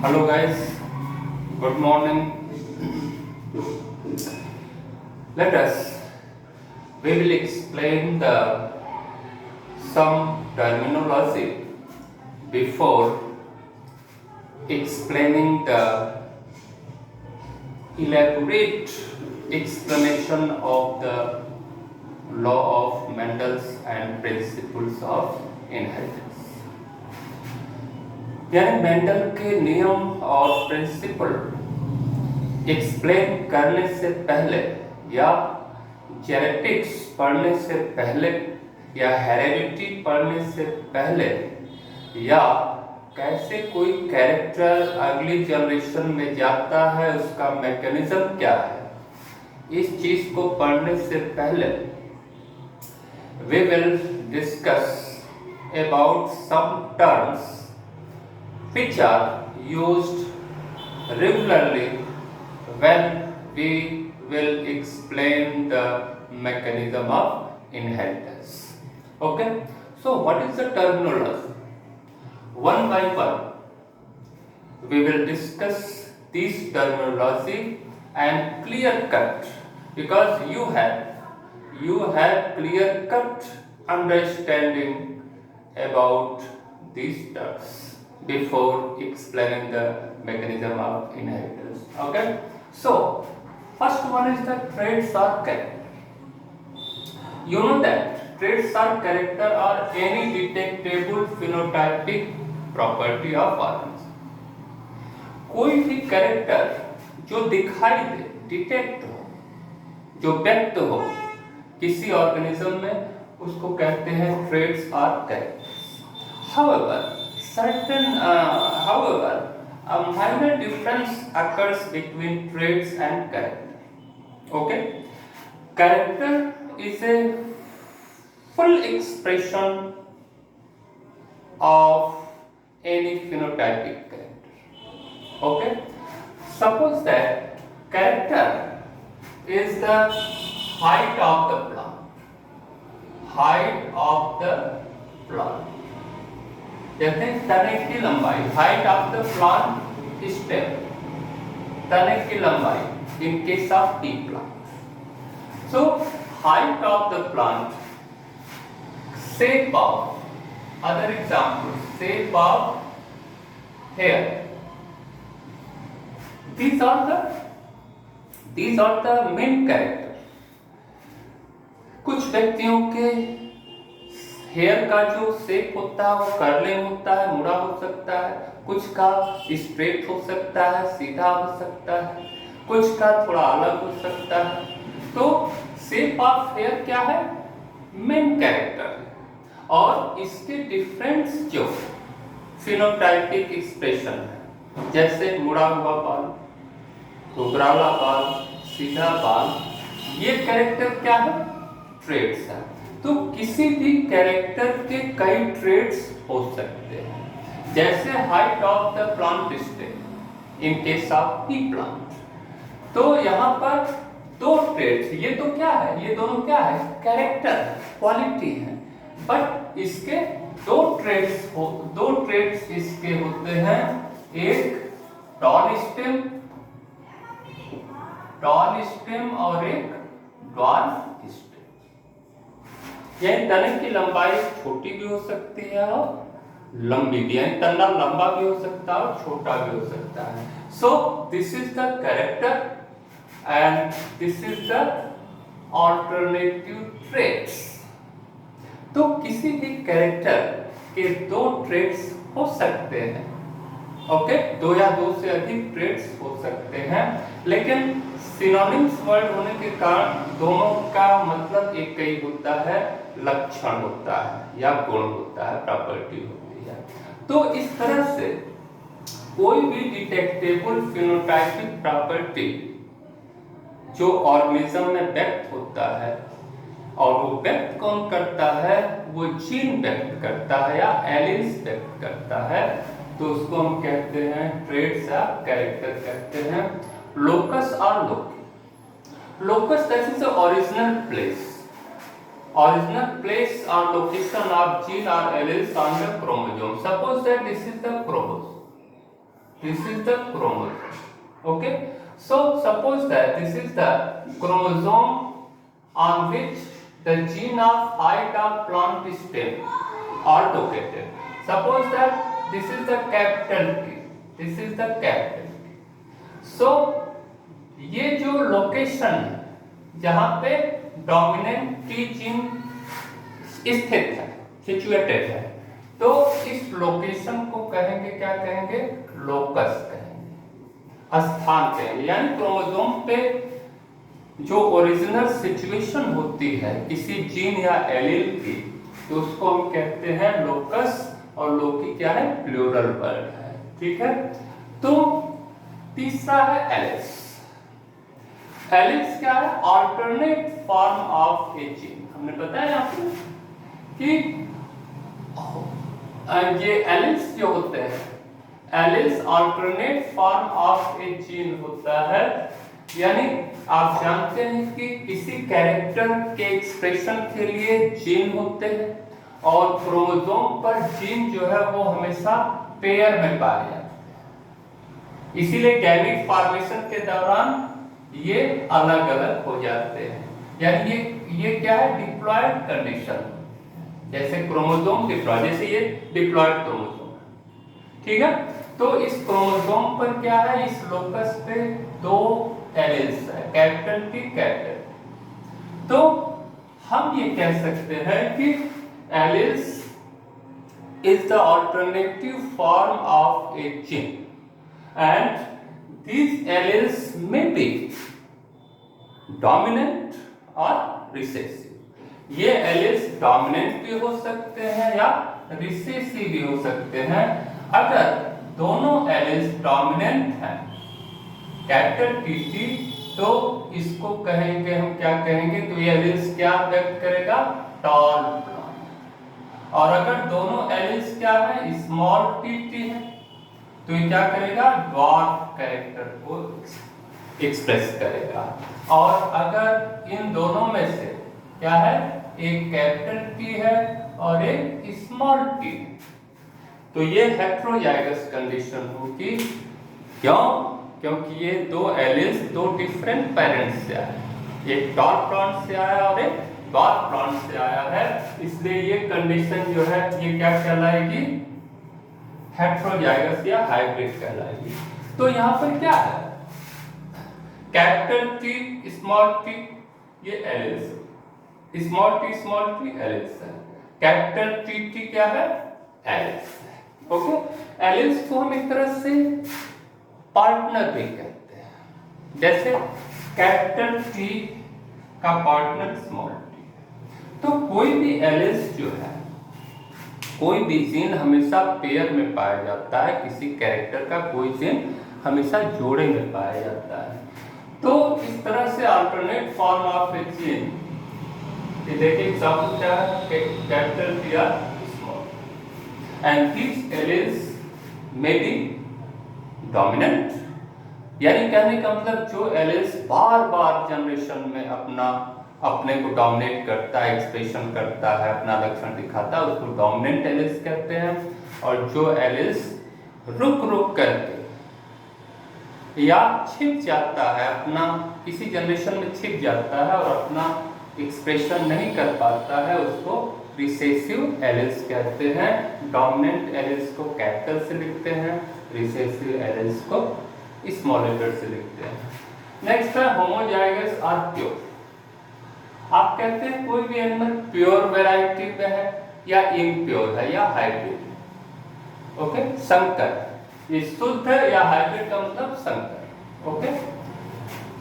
Hello guys, good morning. Let us we will explain the some terminology before explaining the elaborate explanation of the law of Mendel's and principles of inheritance. यानी Mendel के नियम और principal explain करने से पहले या genetics पढ़ने से पहले या हेरेडिटी पढ़ने से पहले या कैसे कोई कैरेक्टर अगली जनरेशन में जाता है उसका मैकेनिज्म क्या है, इस चीज को पढ़ने से पहले we will discuss about some terms which are used regularly when we will explain the mechanism of inheritance. Okay, so what is the terminology? One by one we will discuss these terminology and clear cut, because you have clear cut understanding about these terms before explaining the mechanism of inheritance. Okay, so first one is the traits or character. You know that traits or character are any detectable phenotypic property of organism. कोई भी character जो दिखाई दे, detect हो, जो व्यक्त हो किसी organism में, उसको कहते हैं ट्रेट्स और characters. However, a minor difference occurs between traits and character. Okay, character is a full expression of any phenotypic character. Okay, suppose that character is the height of the plant. Height of the plant. कहते हैं तने की लंबाई, height of the plant stem, तने की लंबाई in case of tea plant. So height of the plant, shape of, other example, shape of hair, these are the main character. कुछ व्यक्तियों के हेयर का जो शेप होता है वो कर्लिंग होता है, मुड़ा हो सकता है, कुछ का स्ट्रेट हो सकता है, सीधा हो सकता है, कुछ का थोड़ा अलग हो सकता है. तो शेप ऑफ हेयर क्या है? मेन कैरेक्टर है. और इसके डिफरेंस जो फिनोटाइपिक एक्सप्रेशन है, जैसे मुड़ा हुआ बाल, घुघराला बाल, सीधा बाल, ये कैरेक्टर क्या है? ट्रेट्स है. तो किसी भी कैरेक्टर के कई ट्रेट्स हो सकते हैं, जैसे height of the plant stem in case of tea plant. तो यहाँ पर दो ट्रेट्स, ये तो क्या है? ये दोनों क्या है? कैरेक्टर, क्वालिटी है. बट इसके दो ट्रेट्स इसके होते हैं. एक टॉल स्टेम और एक ड्वार्फ स्टेम. यानी तने की लंबाई छोटी भी हो सकती है और लंबी भी, यानी तना लंबा भी हो सकता है और छोटा भी हो सकता है. So this is the character and this is the alternative traits. तो किसी भी कैरेक्टर के दो ट्रेट्स हो सकते हैं. ओके, दो या दो से अधिक ट्रेट्स हो सकते हैं, लेकिन सिनोनिम्स वर्ड होने के कारण दोनों का मतलब एक ही होता है, लक्षण होता है या गुण होता है, प्रॉपर्टी होती है. तो इस तरह से कोई भी डिटेक्टेबल फिनोटाइपिक प्रॉपर्टी जो ऑर्गेनिज्म में व्यक्त होता है, और वो व्यक्त कौन करता है? वो जीन व्यक्त करता है या एलिल्स व्यक्त करता है. तो उसको हम कहते हैं ट्रेट्स या कैरेक्टर कहते हैं. लोकस और locus, that is the original place or location of gene or alleles on the chromosome. Suppose that this is the chromosome. This is the chromosome. Okay. So suppose that this is the chromosome on which the gene of height of plant stem are located. Suppose that this is the capital T. This is the capital T. So ये जो location है जहाँ पे dominant T gene स्थित है, situated है, तो इस लोकेशन को कहेंगे, क्या कहेंगे? लोकस कहेंगे, स्थान कहेंगे। यानी क्रोमोसोम पे जो ओरिजिनल सिचुएशन होती है किसी जीन या एलील की, तो उसको हम कहते हैं लोकस, और लोकी क्या है? प्लूरल वर्ड है। ठीक है। तो तीसरा है एलिस। एलिस क्या है? Alternate form of a gene. हमने बताया आपको कि ये एलिस जो होते हैं, alleles alternate form of a gene होता है। यानी आप जानते हैं कि किसी कैरेक्टर के एक्सप्रेशन के लिए जीन होते हैं, और क्रोमोसोम पर जीन जो है वो हमेशा पेयर में पाए जाते हैं। इसीलिए गैमीट फॉर्मेशन के दौरान ये अलग अलग हो जाते हैं। यानी ये क्या है? Diploid condition. जैसे क्रोमोसोम डिप्लॉय, जैसे ये डिप्लॉयड क्रोमोसोम, ठीक है। तो इस क्रोमोसोम पर क्या है? इस लोकस पे दो एलिल्स है, कैपिटल टी, कैपिटल। तो हम ये कह सकते हैं कि alleles is the alternative form of a gene, and these alleles may be dominant or recessive. ये alleles dominant भी हो सकते हैं या recessive भी हो सकते हैं। अगर दोनों alleles dominant हैं, कैपिटल TT, तो इसको कहेंगे हम, क्या कहेंगे? तो ये alleles क्या व्यक्त करेगा? टॉल। और अगर दोनों एलिल्स क्या है? स्मॉल tt है, तो ये क्या करेगा? ड्वार्फ कैरेक्टर को एक्सप्रेस करेगा। और अगर इन दोनों में से क्या है? एक कैपिटल T है और एक स्मॉल t, तो ये हेटेरोजाइगस कंडीशन होगी। क्यों? क्योंकि ये दो एलिल्स दो डिफरेंट पेरेंट्स से आए, एक टॉल प्लांट से आया और एक ड्वार्फ प्लांट से आया है। इसलिए ये कंडीशन जो है ये क्या कहलाएगी? हेटेरोजाइगस या हाइब्रिड कहलाएगी। तो यहाँ पर क्या है? कैपिटल T, स्मॉल t, ये एलिल्स, स्मॉल t एलिल्स है। कैपिटल TT क्या है? एलिल्स है। ओके। एलिल्स को हम एक तरह से पार्टनर भी कहते हैं। जैसे कैपिटल T का पार्टनर स्मॉल t। तो कोई भी एलिल्स जो है, कोई भी जीन हमेशा पेयर में पाया जाता है। किसी कैरेक्टर का कोई जीन हमेशा जोड़े में पाया जाता है। तो इस तरह से alternate form of a gene, ये देखिए एग्जांपल क्या है? कैपिटल T या small, and these alleles may be dominant. यानी कहने का मतलब जो एलिल्स बार बार जनरेशन में अपने को डोमिनेट करता है, एक्सप्रेशन करता है, अपना लक्षण दिखाता है, उसको डोमिनेंट एलिल्स कहते हैं। और जो एलिल्स रुक रुक करके या छिप जाता है, अपना किसी जनरेशन में छिप जाता है और अपना एक्सप्रेशन नहीं कर पाता है, उसको रिसेसिव एलिल्स कहते हैं। डोमिनेंट एलिल्स को कैपिटल से लिखते हैं, रिसेसिव एलिल्स को स्मॉल लेटर से लिखते हैं। नेक्स्ट है होमोजाइगस और प्योर। आप कहते हैं कोई भी एनिमल प्योर वैरायटी में है या इम्प्योर है या हाइब्रिड। ओके, संकर, ये शुद्ध है या हाइब्रिड का मतलब संकर। ओके,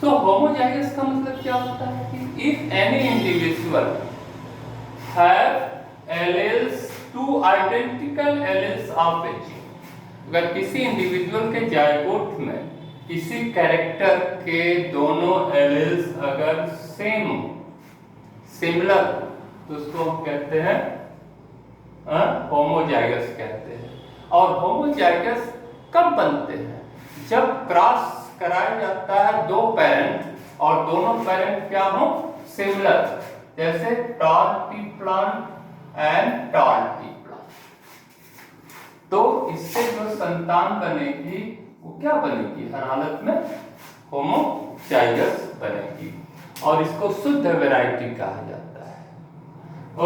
सो होमोजाइगस का मतलब क्या होता है कि if any individual have alleles, two identical alleles of a gene, अगर किसी इंडिविजुअल के जाइगोट में किसी कैरेक्टर के दोनों एलील्स अगर सेम, सिमिलर, तो उसको हम कहते हैं होमोजाइगस कहते हैं। और होमोजाइगस कब बनते हैं? जब क्रॉस कराया जाता है दो पेरेंट और दोनों पेरेंट क्या हो? सिमिलर, जैसे toll T plant and tall T plant. तो इससे जो संतान बनेगी वो क्या बनेगी, हर हालत में होमोजाइगस बनेगी और इसको शुद्ध वैरायटी कहा जाता है।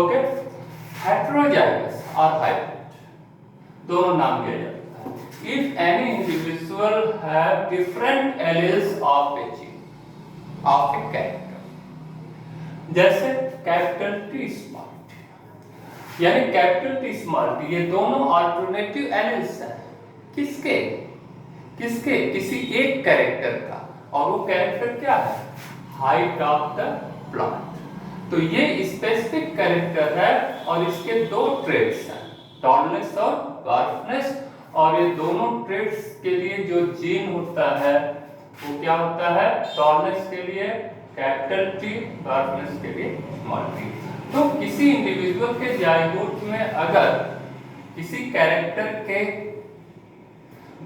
ओके, हेटेरोजाइगस और हाइब्रिड दोनों नाम दिया जाता है। If any individual have different alleles of a gene, of a character, जैसे कैपिटल टी स्मॉल टी, यानी कैपिटल टी स्मॉल टी, ये दोनों अल्टरनेटिव एलिल्स हैं। किसके किसके किसी एक कैरेक्टर का, और वो कैरेक्टर क्या है, हाइट ऑफ द प्लांट। तो ये स्पेसिफिक कैरेक्टर है और इसके दो ट्रेड्स हैं, टॉलनेस और ड्वार्फनेस, और ये दोनों ट्रेड्स के लिए जो जीन होता है वो क्या होता है, टॉलनेस के लिए कैपिटल टी, ड्वार्फनेस के लिए स्मॉल टी। तो किसी इंडिविजुअल के जाइगोट में अगर किसी कैरेक्टर के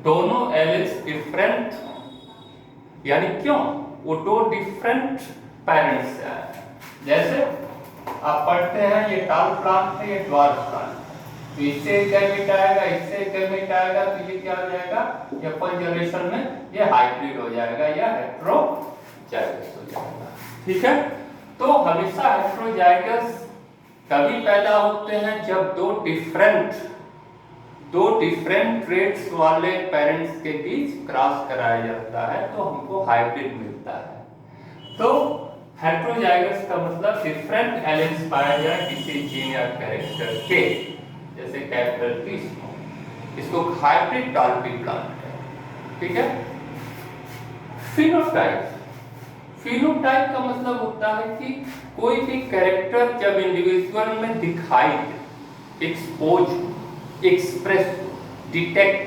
दोनों एलिल्स डिफरेंट, यानी क्यों, वो दो डिफरेंट पेरेंट्स से आए, जैसे आप पढ़ते हैं ये टॉल प्लांट है, ये ड्वार्फ प्लांट, तो इससे गैमेट आएगा, इससे गैमेट आएगा, तो ये क्या हो जाएगा, ये फर्स्ट जनरेशन में ये हाइब्रिड हो जाएगा या हेटेरोजाइगस हो जाएगा। ठीक है, तो हमेशा हेटेरोजाइगस तभी पैदा होते हैं जब दो डिफरेंट ट्रेड्स वाले पेरेंट्स के बीच क्रॉस कराया जाता है, तो हमको हाइब्रिड मिलता है। तो हेटेरोजाइगस का मतलब डिफरेंट एलिल्स पाया जाए किसी जीन या कैरेक्टर के, जैसे कैपिटल टी स्मॉल, इसको हाइब्रिड टॉल टी प्लांट है। ठीक है, फिनोटाइप, फिनोटाइप का मतलब होता है कि कोई भी कैरेक्टर जब इंडिविजुअल में दिखाई दे, एक्सपोज, एक्सप्रेस, डिटेक्ट,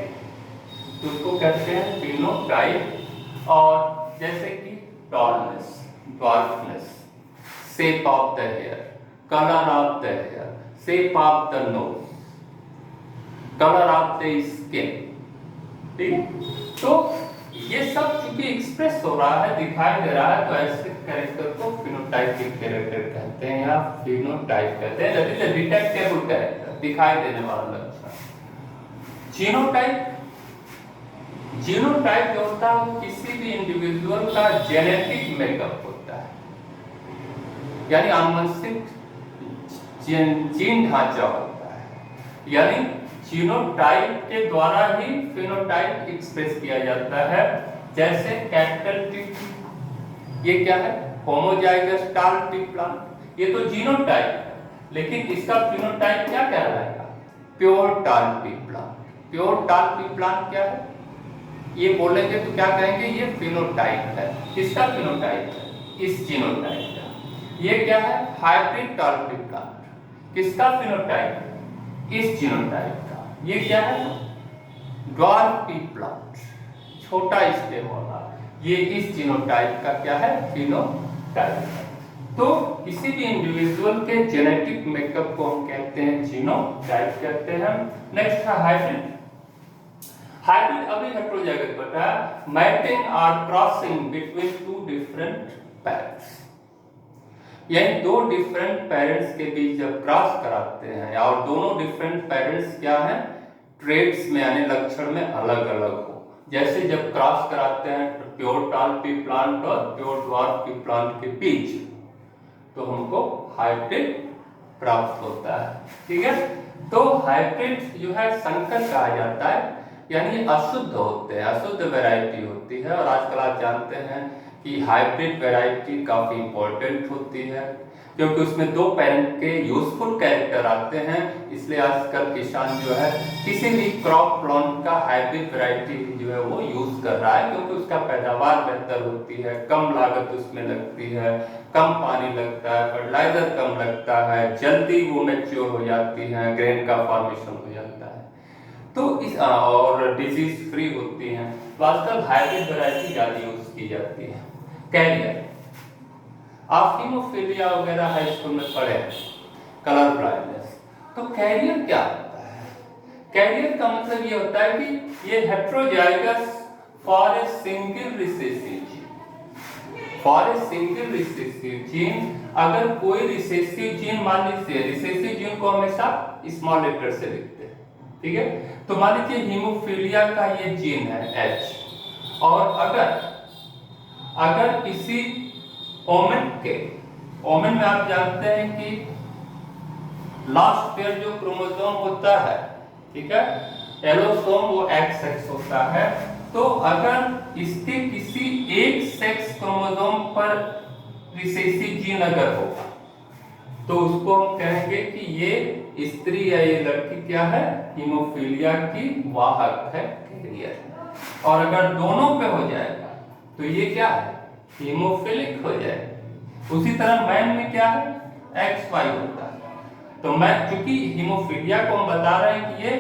तो उसको कहते हैं फिनोटाइप। और जैसे कि tallness, dwarfness, shape of the hair, colour of the hair, shape of the nose, colour of the skin. ठीक है, तो ये सब चूंकि एक्सप्रेस हो रहा है, दिखाई दे रहा है, तो ऐसे कैरेक्टर को फिनोटाइपिक कैरेक्टर कहते हैं या फिनोटाइप कहते हैं, that is a detectable character, दिखाई देने वाला लक्षण। जीनोटाइप, जीनोटाइप जो होता है किसी भी इंडिविजुअल का जेनेटिक मेकअप होता है, यानी आनुवंशिक जीन ढांचा होता है, यानी जीनोटाइप के द्वारा ही फिनोटाइप एक्सप्रेस किया जाता है। जैसे कैपिटल टी, ये क्या है, होमोजाइगस टॉल टी प्लांट, ये तो जीनोटाइप है, लेकिन इसका फिनोटाइप क्या कहलाएगा, pure tall T plant. Pure tall T plant क्या है, ये बोलेंगे तो क्या कहेंगे, ये फिनोटाइप है। किसका फिनोटाइप है, इस जीनोटाइप का। ये क्या है, हाइब्रिड टॉल टी प्लांट, किसका फिनोटाइप है, इस जीनोटाइप का। ये क्या है, ड्वार्फ टी प्लांट, छोटा स्टेम वाला, ये इस जीनोटाइप का क्या है, फिनोटाइप है। तो किसी भी इंडिविजुअल के जेनेटिक मेकअप को हम कहते हैं जीनोटाइप कहते हैं। नेक्स्ट है हाइब्रिड। हाइब्रिड अभी हेटेरोजाइगस बताया, मैटिंग और crossing between two different parents, यानी दो डिफरेंट पेरेंट्स के बीच जब क्रॉस कराते हैं और दोनों डिफरेंट पेरेंट्स क्या हैं, ट्रेड्स में यानी लक्षण में अलग अलग हो, जैसे जब क्रॉस कराते हैं प्योर टॉल टी प्लांट और प्योर ड्वार्फ टी प्लांट के बीच, तो हमको हाइब्रिड प्राप्त होता है। ठीक है, तो हाइब्रिड जो है संकर कहा जाता है, यानी अशुद्ध होते हैं, अशुद्ध वैरायटी होती है। और आजकल आप जानते हैं कि हाइब्रिड वैरायटी काफी इंपॉर्टेंट होती है, क्योंकि उसमें दो पेरेंट के यूजफुल कैरेक्टर आते हैं, इसलिए आजकल किसान जो है किसी भी क्रॉप प्लांट का हाइब्रिड वैरायटी जो है वो यूज कर रहा है, क्योंकि उसका पैदावार बेहतर होती है, कम लागत उसमें लगती है, कम पानी लगता है, फर्टिलाइजर कम लगता है, जल्दी वो मैच्योर हो जाती है, ग्रेन का फॉर्मेशन हो जाता है, तो इस और डिजीज फ्री होती हैं। तो आजकल हाइब्रिड वैरायटी ज्यादा यूज की जाती है। कैरियर, आप हीमोफीलिया वगैरह हाई स्कूल में पढ़े, कलर ब्लाइंडनेस, तो कैरियर क्या होता है, कैरियर का मतलब ये होता है कि ये heterozygous for a single recessive gene, for a single recessive gene. अगर कोई रिसेसिव जीन, मान लीजिए रिसेसिव जीन को हमेशा स्मॉल लेटर से लिखते हैं, ठीक है। तो मान लीजिए हीमोफीलिया का ये जीन है H, और अगर किसी ओमेन में आप जानते हैं कि लास्ट पेयर जो क्रोमोसोम होता है, ठीक है, एलोसोम वो XX होता है। तो अगर इसके किसी एक सेक्स क्रोमोसोम पर रिसेसिव जीन अगर हो तो उसको हम कहेंगे कि ये स्त्री या ये लड़की क्या है, हीमोफीलिया की वाहक है, कैरियर। और अगर दोनों पे हो जाएगा तो ये क्या है, हीमोफिलिक हो जाएगा। उसी तरह मैन में क्या है, XY होता है। तो मैं चूंकि हीमोफीलिया को हम बता रहे हैं कि ये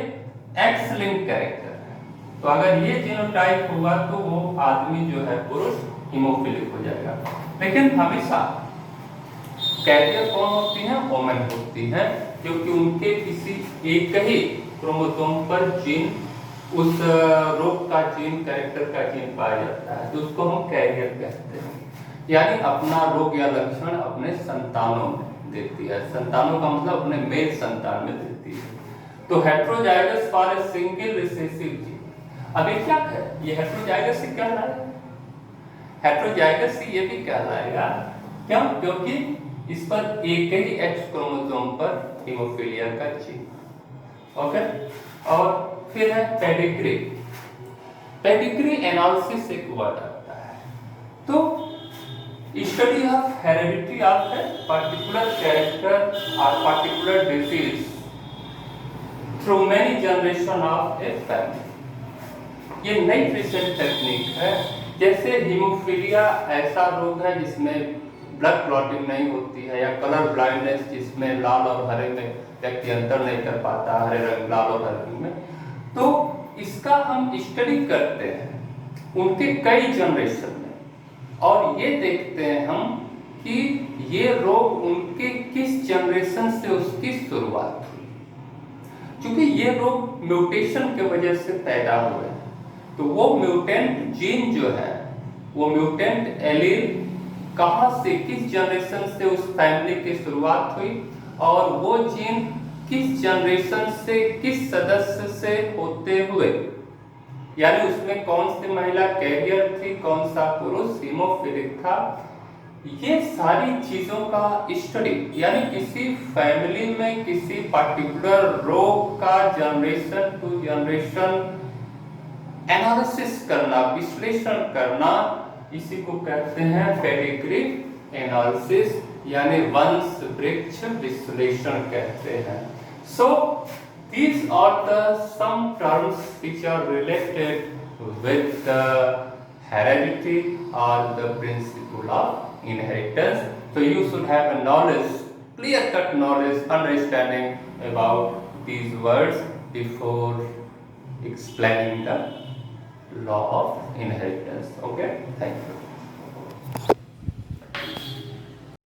X लिंक कैरेक्टर है, तो अगर ये जीनोटाइप हुआ तो वो आदमी जो है पुरुष हीमोफिलिक हो जाएगा। लेकिन हमेशा कैरियर कौन होती हैं, वोमेन होती हैं, क्योंकि उनके किसी एक ही क्रोमोसोम पर जीन, उस रोग का जीन, कैरेक्टर का जीन पाया जाता है, तो उसको हम कैरियर कहते हैं। यानी अपना रोग या लक्षण अपने संतानों में देती है। संतानों का मतलब अपने मेल संतान में देती है। तो heterozygous for a single recessive gene, अब ये क्या है, ये हेटेरोजाइगस से क्या कहलाएगा, हेटेरोजाइगस से ये भी कहलाएगा। क्यों, क्योंकि इस पर एक ही X क्रोमोसोम पर हीमोफीलिया का जीन। ओके, और फिर है पेडिग्री। पेडिग्री एनालिसिस एक वर्ड आता है। तो study of heredity of a particular character और particular disease through many generation of a family. ये नई रिसर्च टेक्निक है। जैसे हीमोफीलिया ऐसा रोग है जिसमें ब्लड क्लॉटिंग नहीं होती है, या कलर ब्लाइंडनेस जिसमें लाल और हरे में व्यक्ति अंतर नहीं कर पाता, हरे रंग लाल और हरे रंग में, तो इसका हम स्टडी करते हैं उनके कई जनरेशन में, और ये देखते हैं हम कि ये रोग उनके किस जनरेशन से उसकी शुरुआत हुई। क्योंकि ये रोग म्यूटेशन की वजह से पैदा हुए, तो वो म्यूटेंट जीन जो है, वो म्यूटेंट एलील कहां से, किस जनरेशन से उस फैमिली की शुरुआत हुई, और वो जीन किस जनरेशन से, किस सदस्य से होते हुए, यानी उसमें कौन सी महिला कैरियर थी, कौन सा पुरुष हीमोफिलिक था, ये सारी चीजों का स्टडी, यानी किसी फैमिली में किसी पर्टिकुलर रोग का जनरेशन टू जनरेशन एनालिसिस करना, विश्लेषण करना, इसी को कहते हैं पेडिग्री एनालिसिस, यानी वंश वृक्ष विश्लेषण कहते हैं। सो these are the some terms which are related with the heredity or the principle of inheritance. So you should have a knowledge, clear-cut knowledge, understanding about these words before explaining the law of inheritance. Okay, thank you.